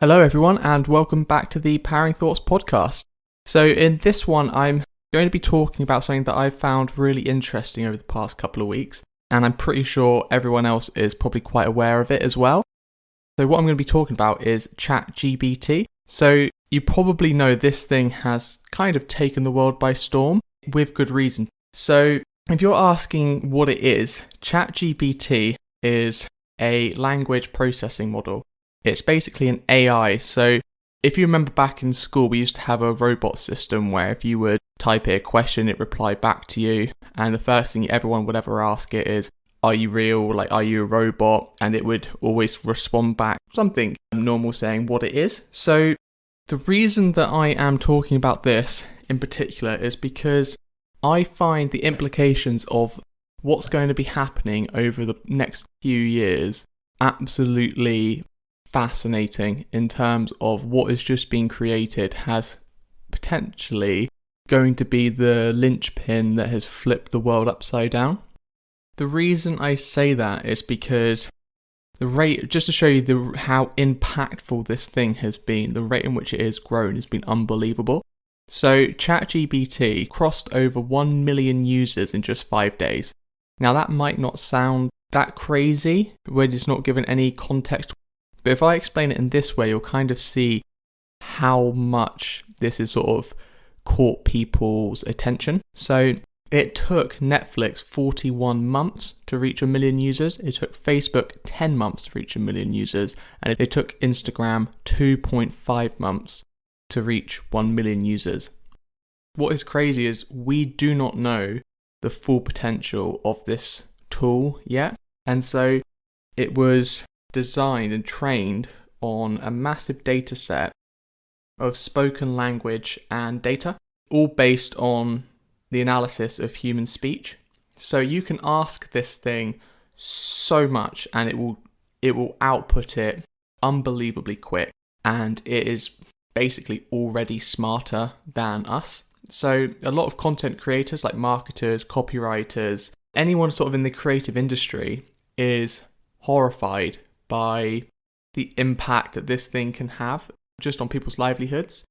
Hello everyone and welcome back to the Powering Thoughts podcast. So in this one I'm going to be talking about something that I've found really interesting over the past couple of weeks, and I'm pretty sure everyone else is probably quite aware of it as well. So what I'm going to be talking about is ChatGPT. So you probably know this thing has kind of taken the world by storm with good reason. So if you're asking what it is, ChatGPT is a language processing model. It's basically an AI. So if you remember back in school, we used to have a robot system where if you would type a question, it replied back to you. And the first thing everyone would ever ask it is, are you real? Like, are you a robot? And it would always respond back something normal saying what it is. So the reason that I am talking about this in particular is because I find the implications of what's going to be happening over the next few years absolutely fascinating in terms of what is just being created has potentially going to be the linchpin that has flipped the world upside down. The reason I say that is because the rate, just to show you how impactful this thing has been, the rate in which it has grown has been unbelievable. So ChatGPT crossed over 1 million users in just 5 days. Now that might not sound that crazy when it's not given any context, but if I explain it in this way, you'll kind of see how much this has sort of caught people's attention. So it took Netflix 41 months to reach 1 million users. It took Facebook 10 months to reach 1 million users. And it took Instagram 2.5 months to reach 1 million users. What is crazy is we do not know the full potential of this tool yet. And so it was designed and trained on a massive data set of spoken language and data, all based on the analysis of human speech. So you can ask this thing so much and it will output it unbelievably quick, and it is basically already smarter than us. So a lot of content creators like marketers, copywriters, anyone sort of in the creative industry is horrified by the impact that this thing can have just on people's livelihoods.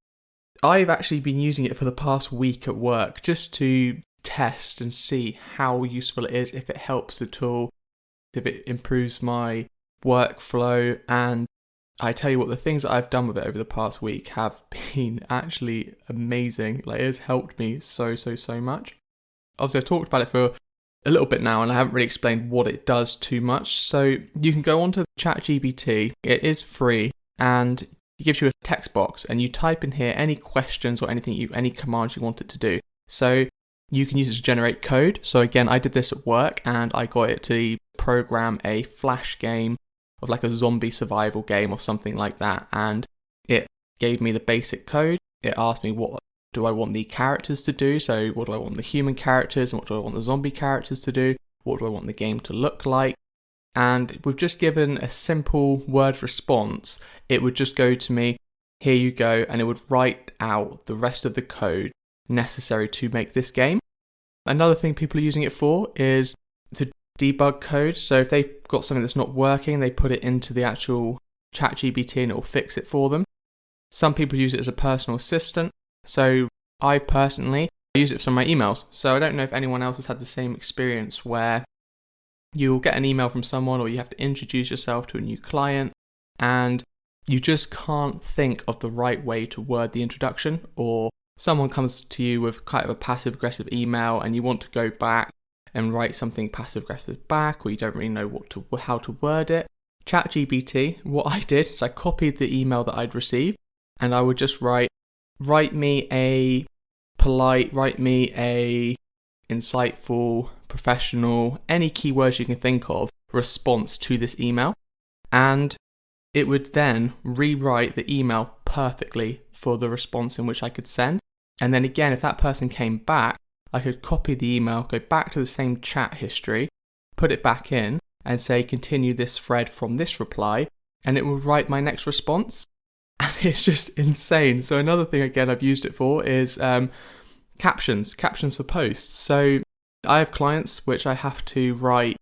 I've actually been using it for the past week at work just to test and see how useful it is, if it helps at all, if it improves my workflow. And I tell you what, the things that I've done with it over the past week have been actually amazing. Like, it has helped me so much. Obviously, I've talked about it for a little bit now and I haven't really explained what it does too much. So you can go onto ChatGPT. It is free and it gives you a text box and you type in here any questions or any commands you want it to do. So you can use it to generate code. So again, I did this at work and I got it to program a flash game of like a zombie survival game or something like that. And it gave me the basic code. It asked me what do I want the characters to do? So what do I want the human characters and what do I want the zombie characters to do? What do I want the game to look like? And we've just given a simple word response. It would just go to me, here you go, and it would write out the rest of the code necessary to make this game. Another thing people are using it for is to debug code. So if they've got something that's not working, they put it into the actual ChatGPT and it will fix it for them. Some people use it as a personal assistant. So I personally use it for some of my emails. So I don't know if anyone else has had the same experience where you'll get an email from someone or you have to introduce yourself to a new client and you just can't think of the right way to word the introduction, or someone comes to you with kind of a passive-aggressive email and you want to go back and write something passive-aggressive back, or you don't really know how to word it. ChatGPT, what I did is I copied the email that I'd received and I would just write me a polite, write me a insightful, professional, any keywords you can think of, response to this email. And it would then rewrite the email perfectly for the response in which I could send. And then again, if that person came back, I could copy the email, go back to the same chat history, put it back in and say, continue this thread from this reply, and it will write my next response. And it's just insane. So another thing, again, I've used it for is captions for posts. So I have clients which I have to write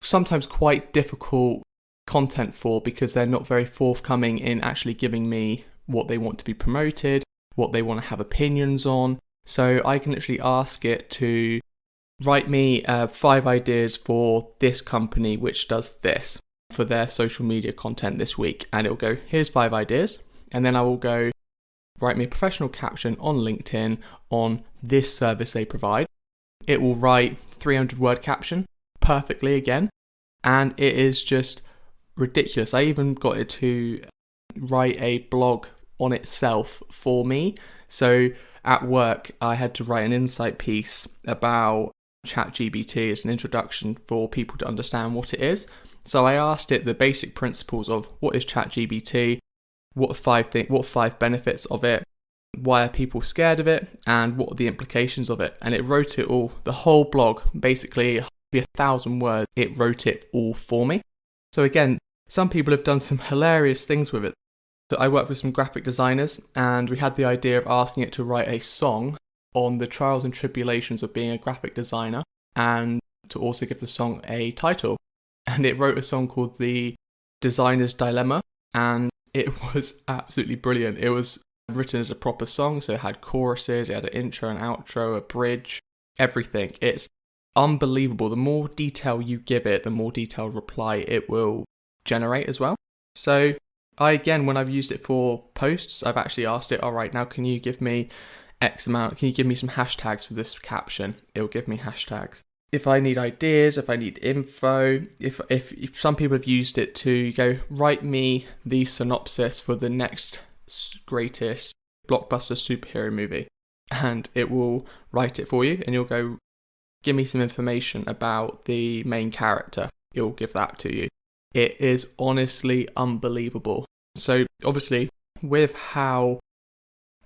sometimes quite difficult content for because they're not very forthcoming in actually giving me what they want to be promoted, what they want to have opinions on. So I can literally ask it to write me 5 ideas for this company which does this for their social media content this week. And it'll go, here's 5 ideas. And then I will go, write me a professional caption on LinkedIn on this service they provide. It will write 300-word caption perfectly again. And it is just ridiculous. I even got it to write a blog on itself for me. So at work, I had to write an insight piece about ChatGPT as an introduction for people to understand what it is. So I asked it the basic principles of what is ChatGPT, what 5 benefits of it, why are people scared of it, and what are the implications of it. And it wrote it all, the whole blog, basically 1,000 words, it wrote it all for me. So again, some people have done some hilarious things with it. So I worked with some graphic designers, and we had the idea of asking it to write a song on the trials and tribulations of being a graphic designer, and to also give the song a title. And it wrote a song called The Designer's Dilemma, and it was absolutely brilliant. It was written as a proper song, so it had choruses, it had an intro and outro, a bridge, everything. It's unbelievable. The more detail you give it, the more detailed reply it will generate as well. So when I've used it for posts, I've actually asked it, all right, now can you give me X amount, can you give me some hashtags for this caption? It'll give me hashtags. If I need ideas, if I need info, if some people have used it to go, write me the synopsis for the next greatest blockbuster superhero movie, and it will write it for you, and you'll go, give me some information about the main character. It will give that to you. It is honestly unbelievable. So obviously, with how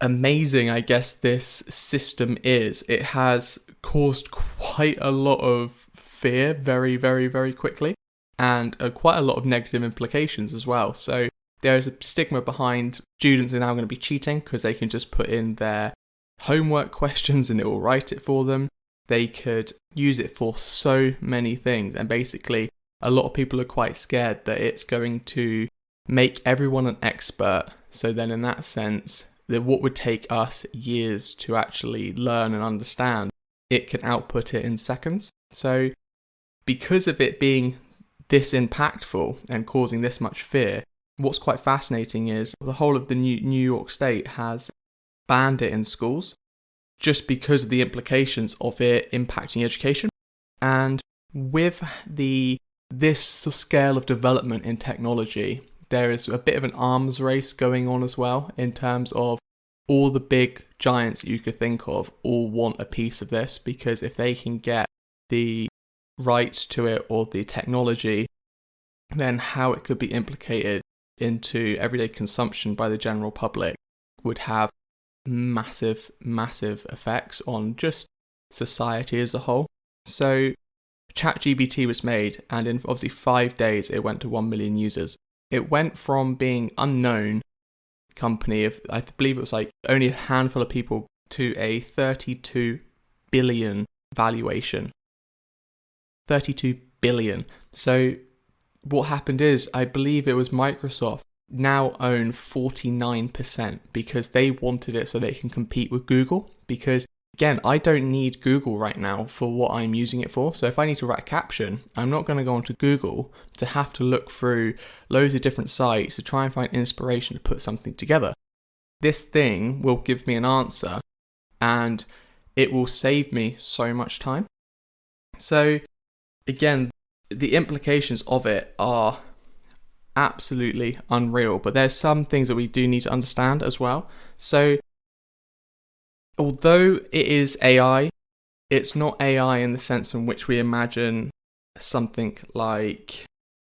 amazing, I guess, this system is, it has caused quite a lot of fear very, very, very quickly, and quite a lot of negative implications as well. So there is a stigma behind students are now going to be cheating because they can just put in their homework questions and it will write it for them. They could use it for so many things, and basically a lot of people are quite scared that it's going to make everyone an expert. So then in that sense, that what would take us years to actually learn and understand, it can output it in seconds. So because of it being this impactful and causing this much fear, what's quite fascinating is the whole of the New York State has banned it in schools just because of the implications of it impacting education. And with this scale of development in technology, there is a bit of an arms race going on as well, in terms of all the big giants you could think of all want a piece of this, because if they can get the rights to it or the technology, then how it could be implicated into everyday consumption by the general public would have massive, massive effects on just society as a whole. So ChatGPT was made, and in obviously 5 days it went to 1 million users. It went from being unknown company of, I believe it was like only a handful of people, to a 32 billion valuation. 32 billion. So what happened is, I believe it was Microsoft now own 49% because they wanted it so they can compete with Google. Because again, I don't need Google right now for what I'm using it for. So if I need to write a caption, I'm not going to go onto Google to have to look through loads of different sites to try and find inspiration to put something together. This thing will give me an answer, and it will save me so much time. So again, the implications of it are absolutely unreal, but there's some things that we do need to understand as well. So although it is AI, it's not AI in the sense in which we imagine something like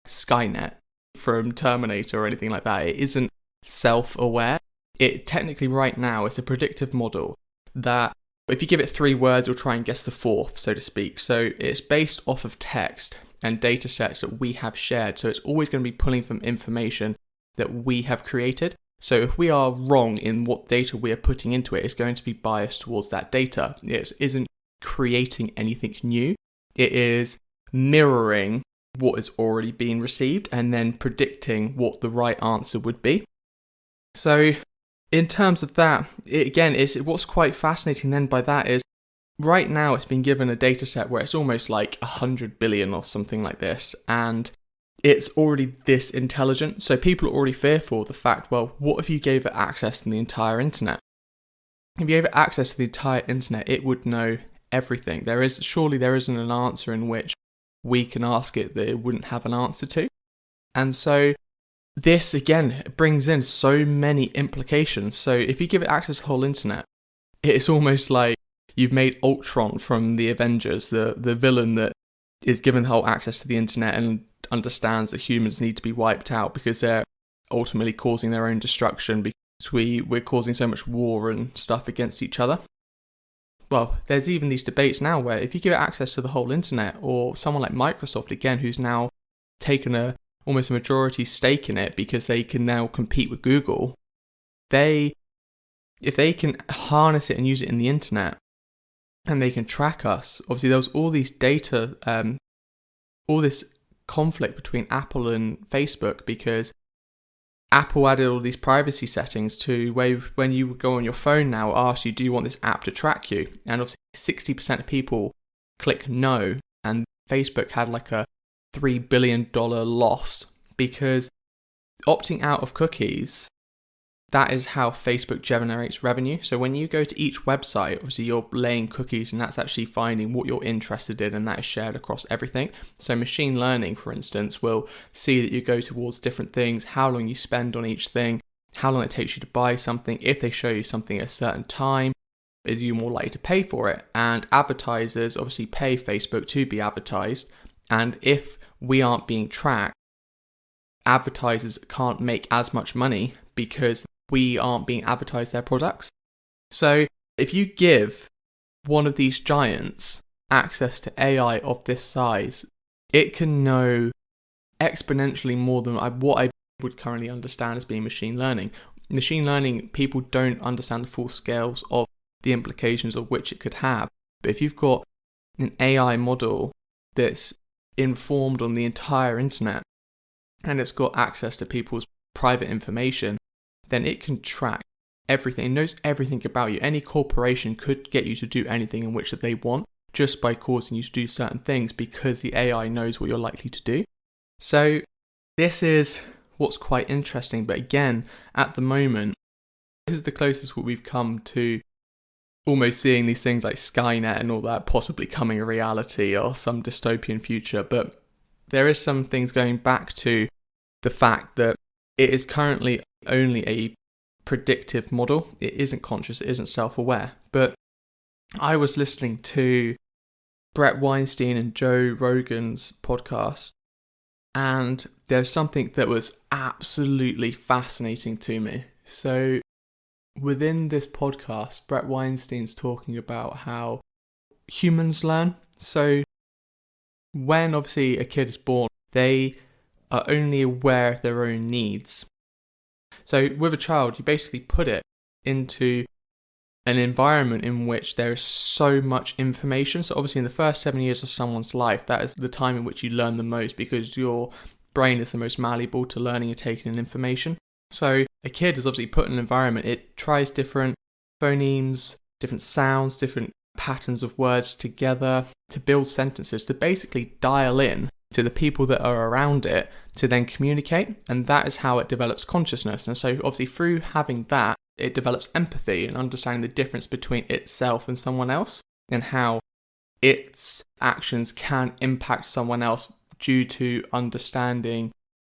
Skynet from Terminator or anything like that. It isn't self-aware. It technically right now is a predictive model that if you give it 3 words, it'll try and guess the 4th, so to speak. So it's based off of text and data sets that we have shared. So it's always going to be pulling from information that we have created. So if we are wrong in what data we are putting into it, it's going to be biased towards that data. It isn't creating anything new. It is mirroring what is already being received and then predicting what the right answer would be. So in terms of that, what's quite fascinating then by that is right now it's been given a data set where it's almost like 100 billion or something like this, and it's already this intelligent. So people are already fearful of the fact, well, what if you gave it access to the entire internet? If you gave it access to the entire internet, it would know everything. Surely there isn't an answer in which we can ask it that it wouldn't have an answer to. And so this again brings in so many implications. So if you give it access to the whole internet, it's almost like you've made Ultron from the Avengers, the villain that is given the whole access to the internet and understands that humans need to be wiped out because they're ultimately causing their own destruction because we're causing so much war and stuff against each other. Well, there's even these debates now where if you give it access to the whole internet, or someone like Microsoft again, who's now taken almost a majority stake in it because they can now compete with Google, if they can harness it and use it in the internet and they can track us, obviously there was all these data, all this conflict between Apple and Facebook because Apple added all these privacy settings to where when you go on your phone now, ask you, do you want this app to track you? And obviously 60% of people click no, and Facebook had like a $3 billion loss because opting out of cookies, that is how Facebook generates revenue. So when you go to each website, obviously you're laying cookies and that's actually finding what you're interested in, and that is shared across everything. So machine learning, for instance, will see that you go towards different things, how long you spend on each thing, how long it takes you to buy something. If they show you something at a certain time, is you more likely to pay for it? And advertisers obviously pay Facebook to be advertised. And if we aren't being tracked, advertisers can't make as much money because we aren't being advertised their products. So if you give one of these giants access to AI of this size, it can know exponentially more than what I would currently understand as being machine learning. Machine learning, people don't understand the full scales of the implications of which it could have. But if you've got an AI model that's informed on the entire internet and it's got access to people's private information, then it can track everything. It knows everything about you. Any corporation could get you to do anything in which that they want just by causing you to do certain things because the AI knows what you're likely to do. So this is what's quite interesting. But again, at the moment, this is the closest what we've come to almost seeing these things like Skynet and all that possibly coming a reality or some dystopian future. But there is some things going back to the fact that it is currently only a predictive model. It isn't conscious, it isn't self-aware. But I was listening to Brett Weinstein and Joe Rogan's podcast, and there's something that was absolutely fascinating to me. So within this podcast, Brett Weinstein's talking about how humans learn. So when obviously a kid is born, they are only aware of their own needs. So with a child, you basically put it into an environment in which there is so much information. So obviously in the first 7 years of someone's life, that is the time in which you learn the most because your brain is the most malleable to learning and taking in information. So a kid is obviously put in an environment, it tries different phonemes, different sounds, different patterns of words together to build sentences, to basically dial in to the people that are around it to then communicate. And that is how it develops consciousness. And so obviously through having that, it develops empathy and understanding the difference between itself and someone else and how its actions can impact someone else due to understanding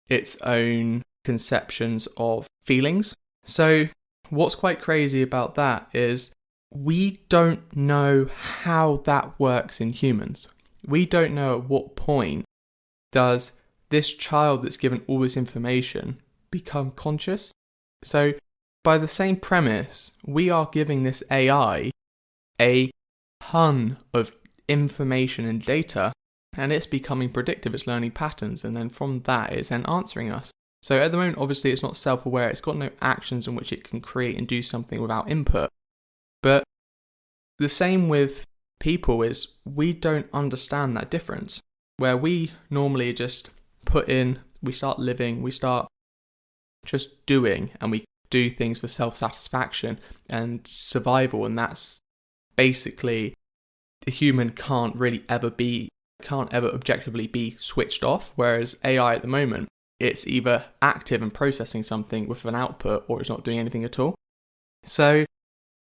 its own conceptions of feelings. So what's quite crazy about that is we don't know how that works in humans. We don't know at what point does this child that's given all this information become conscious. So by the same premise, we are giving this AI a ton of information and data, and it's becoming predictive, it's learning patterns, and then from that it's then answering us. So at the moment, obviously it's not self-aware, it's got no actions in which it can create and do something without input. But the same with people is we don't understand that difference. where we normally just we start living, we start just doing, and we do things for self-satisfaction and survival, and that's basically the human can't ever objectively be switched off, whereas AI at the moment, it's either active and processing something with an output or it's not doing anything at all. So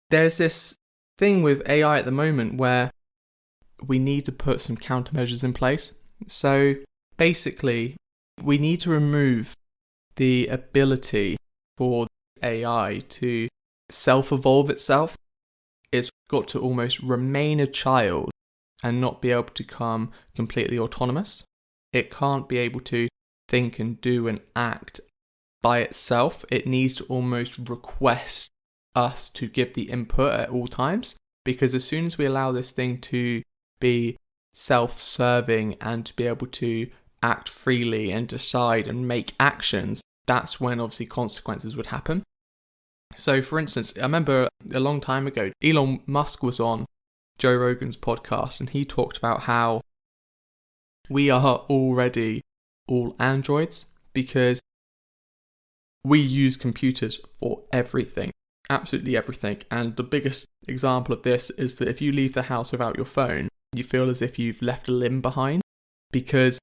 there's this thing with AI at the moment where we need to put some countermeasures in place. So basically, we need to remove the ability for AI to self-evolve itself. It's got to almost remain a child and not be able to become completely autonomous. It can't be able to think and do and act by itself. It needs to almost request us to give the input at all times, because as soon as we allow this thing to be self-serving and to be able to act freely and decide and make actions, that's when obviously consequences would happen. So for instance, I remember a long time ago, Elon Musk was on Joe Rogan's podcast and he talked about how we are already all androids because we use computers for everything, absolutely everything. And the biggest example of this is that if you leave the house without your phone, you feel as if you've left a limb behind, because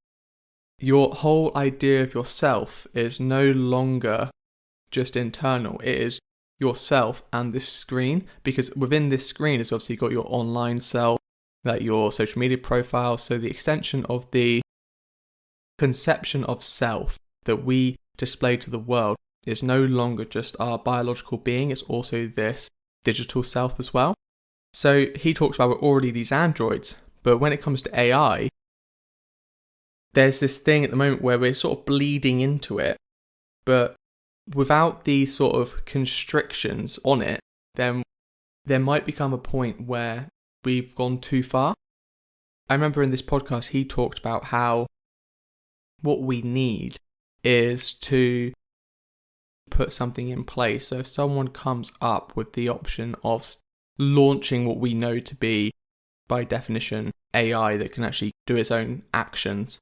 your whole idea of yourself is no longer just internal. It is yourself and this screen, because within this screen is obviously got your online self, like your social media profile. So the extension of the conception of self that we display to the world is no longer just our biological being, it's also this digital self as well. So he talks about we're already these androids, but when it comes to AI, there's this thing at the moment where we're sort of bleeding into it, but without these sort of constrictions on it, then there might become a point where we've gone too far. I remember in this podcast, he talked about how what we need is to put something in place. So if someone comes up with the option of launching what we know to be, by definition, AI that can actually do its own actions,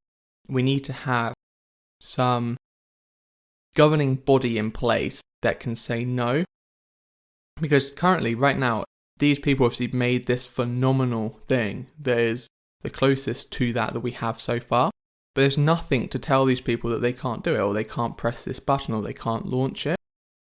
we need to have some governing body in place that can say no. Because currently, right now, these people obviously made this phenomenal thing that is the closest to that we have so far. But there's nothing to tell these people that they can't do it, or they can't press this button, or they can't launch it.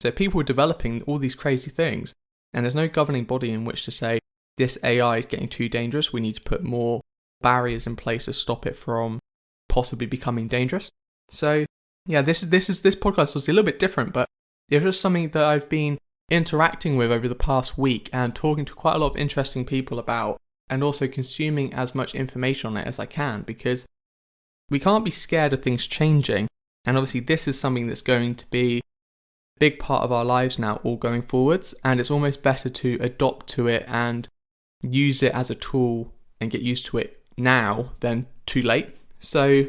So people are developing all these crazy things, and there's no governing body in which to say, this AI is getting too dangerous, we need to put more barriers in place to stop it from possibly becoming dangerous. So yeah, this podcast was a little bit different, but it was just something that I've been interacting with over the past week and talking to quite a lot of interesting people about, and also consuming as much information on it as I can, because we can't be scared of things changing. And obviously this is something that's going to be a big part of our lives now, all going forwards, and it's almost better to adopt to it and use it as a tool and get used to it now than too late. So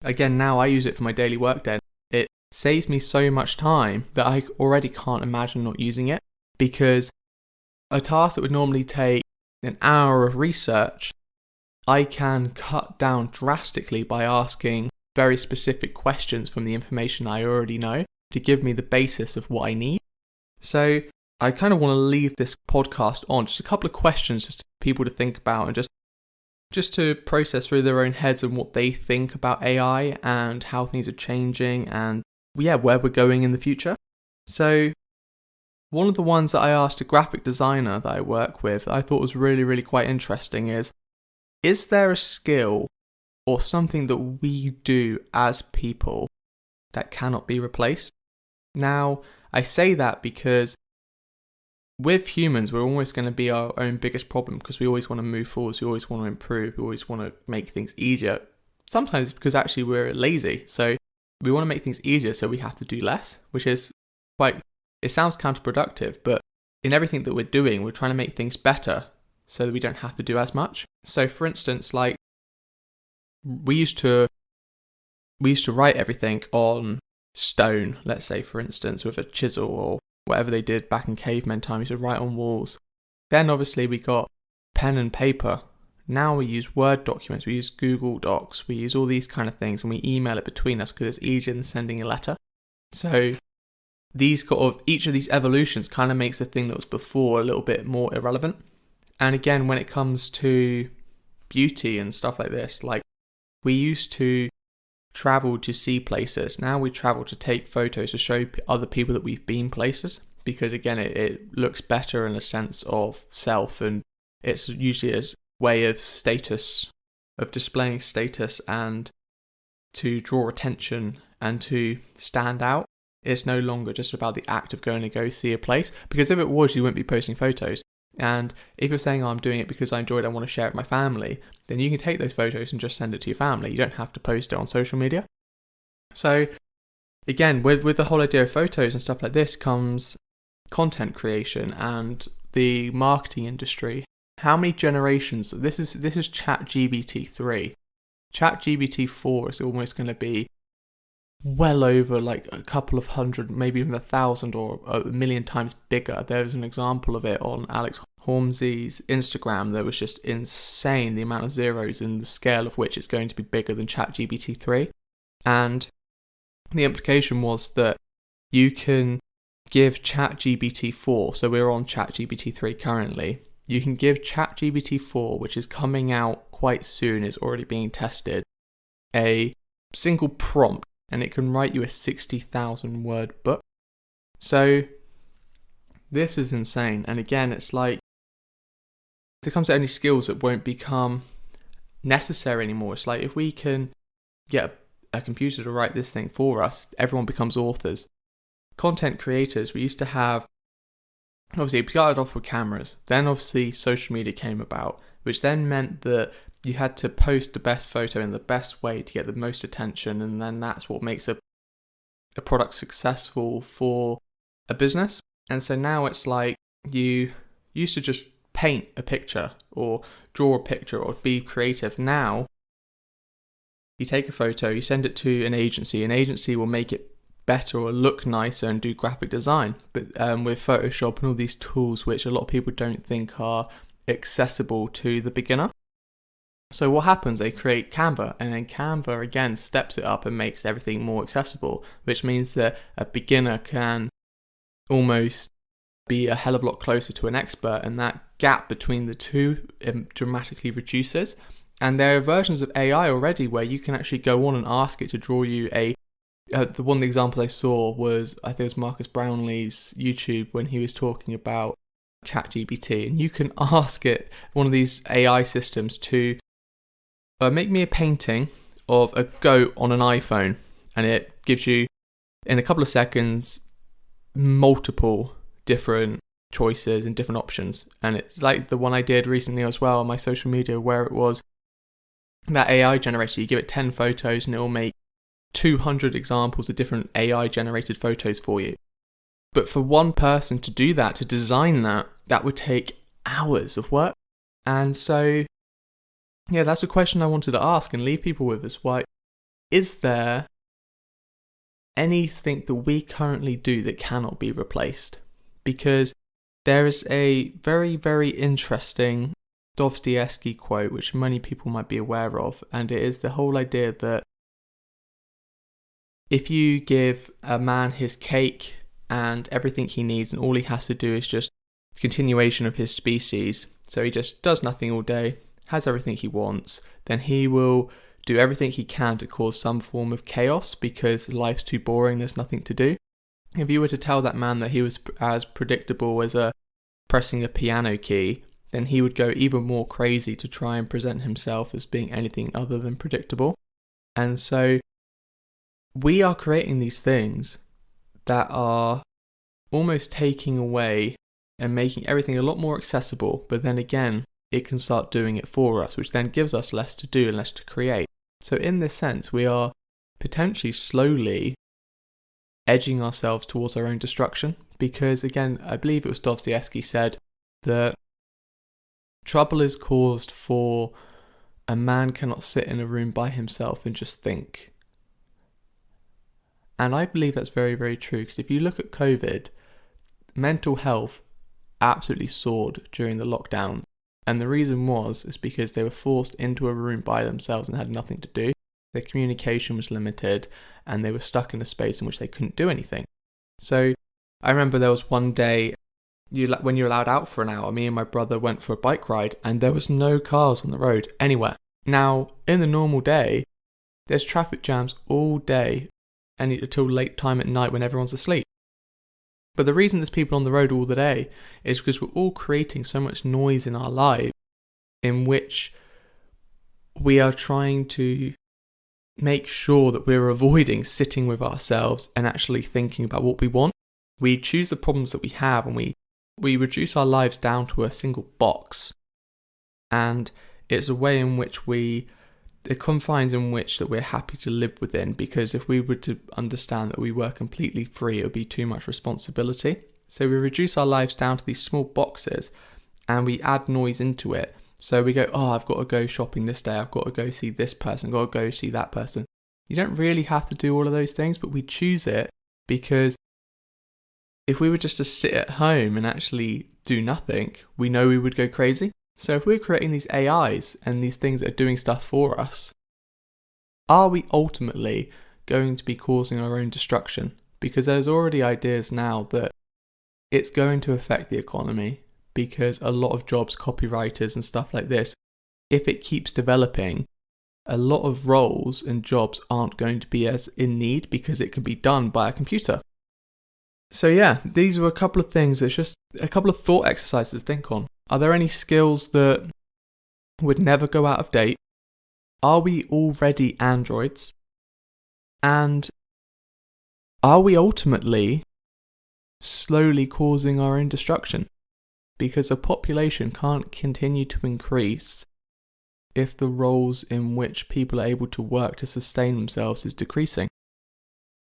again, now I use it for my daily workday. It saves me so much time that I already can't imagine not using it, because a task that would normally take an hour of research, I can cut down drastically by asking very specific questions from the information I already know to give me the basis of what I need. So I kind of want to leave this podcast on just a couple of questions just for people to think about, and just to process through their own heads and what they think about AI and how things are changing and where we're going in the future. So one of the ones that I asked a graphic designer that I work with that I thought was really, really quite interesting is there a skill or something that we do as people that cannot be replaced? Now, I say that because with humans, we're always going to be our own biggest problem, because we always want to move forwards, we always want to improve, we always want to make things easier. Sometimes because actually we're lazy, so we want to make things easier, so we have to do less, which is it sounds counterproductive, but in everything that we're doing, we're trying to make things better so that we don't have to do as much. So for instance, like we used to write everything on stone, let's say for instance, with a chisel or whatever they did back in caveman times, to write on walls. Then obviously we got pen and paper. Now we use Word documents, we use Google Docs, we use all these kind of things, and we email it between us because it's easier than sending a letter. So each of these evolutions kind of makes the thing that was before a little bit more irrelevant. And again, when it comes to beauty and stuff like this, like we used to travel to see places. Now we travel to take photos to show other people that we've been places, because again, it looks better in a sense of self, and it's usually a way of status, of displaying status and to draw attention and to stand out. It's no longer just about the act of going to go see a place, because if it was, you wouldn't be posting photos. And if you're saying, I'm doing it because I enjoyed it, I want to share it with my family, then you can take those photos and just send it to your family. You don't have to post it on social media. So again, with the whole idea of photos and stuff like this comes content creation and the marketing industry. How many generations? This is ChatGPT 3. ChatGPT 4 is almost going to be well over like a couple of hundred, maybe even 1,000 or a million times bigger. There was an example of it on Alex Hormozzi's Instagram that was just insane, the amount of zeros and the scale of which it's going to be bigger than ChatGPT 3. And the implication was that you can give ChatGPT 4, so we're on ChatGPT 3 currently, you can give ChatGPT 4, which is coming out quite soon, is already being tested, a single prompt, and it can write you a 60,000 word book. So this is insane. And again, it's like, if it comes to any skills that won't become necessary anymore, it's like if we can get a computer to write this thing for us, everyone becomes authors. Content creators, we used to have, obviously it started off with cameras, then obviously social media came about, which then meant that you had to post the best photo in the best way to get the most attention, and then that's what makes a product successful for a business. And so now it's like you used to just paint a picture or draw a picture or be creative. Now you take a photo, you send it to an agency will make it better or look nicer and do graphic design, but with Photoshop and all these tools which a lot of people don't think are accessible to the beginner. So what happens? They create Canva, and then Canva again steps it up and makes everything more accessible, which means that a beginner can almost be a hell of a lot closer to an expert, and that gap between the two dramatically reduces. And there are versions of AI already where you can actually go on and ask it to draw you the one example I saw was, I think it was Marcus Brownlee's YouTube when he was talking about ChatGPT, and you can ask it, one of these AI systems, to make me a painting of a goat on an iPhone, and it gives you, in a couple of seconds, multiple different choices and different options. And it's like the one I did recently as well on my social media, where it was that AI generator. You give it 10 photos and it will make 200 examples of different AI generated photos for you. But for one person to do that, to design that would take hours of work. And so yeah, that's a question I wanted to ask and leave people with, is why is there anything that we currently do that cannot be replaced? Because there is a very, very interesting Dostoevsky quote, which many people might be aware of, and it is the whole idea that if you give a man his cake and everything he needs, and all he has to do is just continuation of his species, so he just does nothing all day, has everything he wants, then he will do everything he can to cause some form of chaos because life's too boring, there's nothing to do. If you were to tell that man that he was as predictable as pressing a piano key, then he would go even more crazy to try and present himself as being anything other than predictable. And so we are creating these things that are almost taking away and making everything a lot more accessible, but then again, it can start doing it for us, which then gives us less to do and less to create. So in this sense, we are potentially slowly edging ourselves towards our own destruction, because again, I believe it was Dostoevsky said that trouble is caused for a man cannot sit in a room by himself and just think. And I believe that's very, very true, because if you look at COVID, mental health absolutely soared during the lockdown. And the reason is because they were forced into a room by themselves and had nothing to do. Their communication was limited and they were stuck in a space in which they couldn't do anything. So I remember there was one day when you're allowed out for an hour, me and my brother went for a bike ride and there was no cars on the road anywhere. Now, in the normal day, there's traffic jams all day and until late time at night when everyone's asleep. But the reason there's people on the road all the day is because we're all creating so much noise in our lives in which we are trying to make sure that we're avoiding sitting with ourselves and actually thinking about what we want. We choose the problems that we have and we reduce our lives down to a single box. And it's a way in which the confines in which that we're happy to live within, because if we were to understand that we were completely free, it would be too much responsibility. So we reduce our lives down to these small boxes and we add noise into it. So we go, I've got to go shopping this day, I've got to go see this person, I've got to go see that person. You don't really have to do all of those things, but we choose it because if we were just to sit at home and actually do nothing, we know we would go crazy. So if we're creating these AIs and these things that are doing stuff for us, are we ultimately going to be causing our own destruction? Because there's already ideas now that it's going to affect the economy, because a lot of jobs, copywriters and stuff like this, if it keeps developing, a lot of roles and jobs aren't going to be as in need because it can be done by a computer. So yeah, these were a couple of things. It's just a couple of thought exercises to think on. Are there any skills that would never go out of date? Are we already androids? And are we ultimately slowly causing our own destruction? Because a population can't continue to increase if the roles in which people are able to work to sustain themselves is decreasing.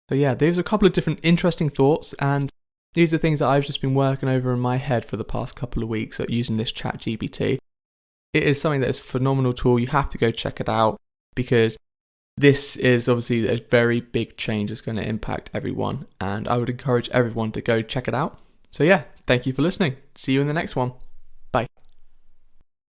So yeah, there's a couple of different interesting thoughts, and these are things that I've just been working over in my head for the past couple of weeks using this ChatGPT. It is something that is a phenomenal tool. You have to go check it out because this is obviously a very big change that's going to impact everyone, and I would encourage everyone to go check it out. So yeah, thank you for listening. See you in the next one.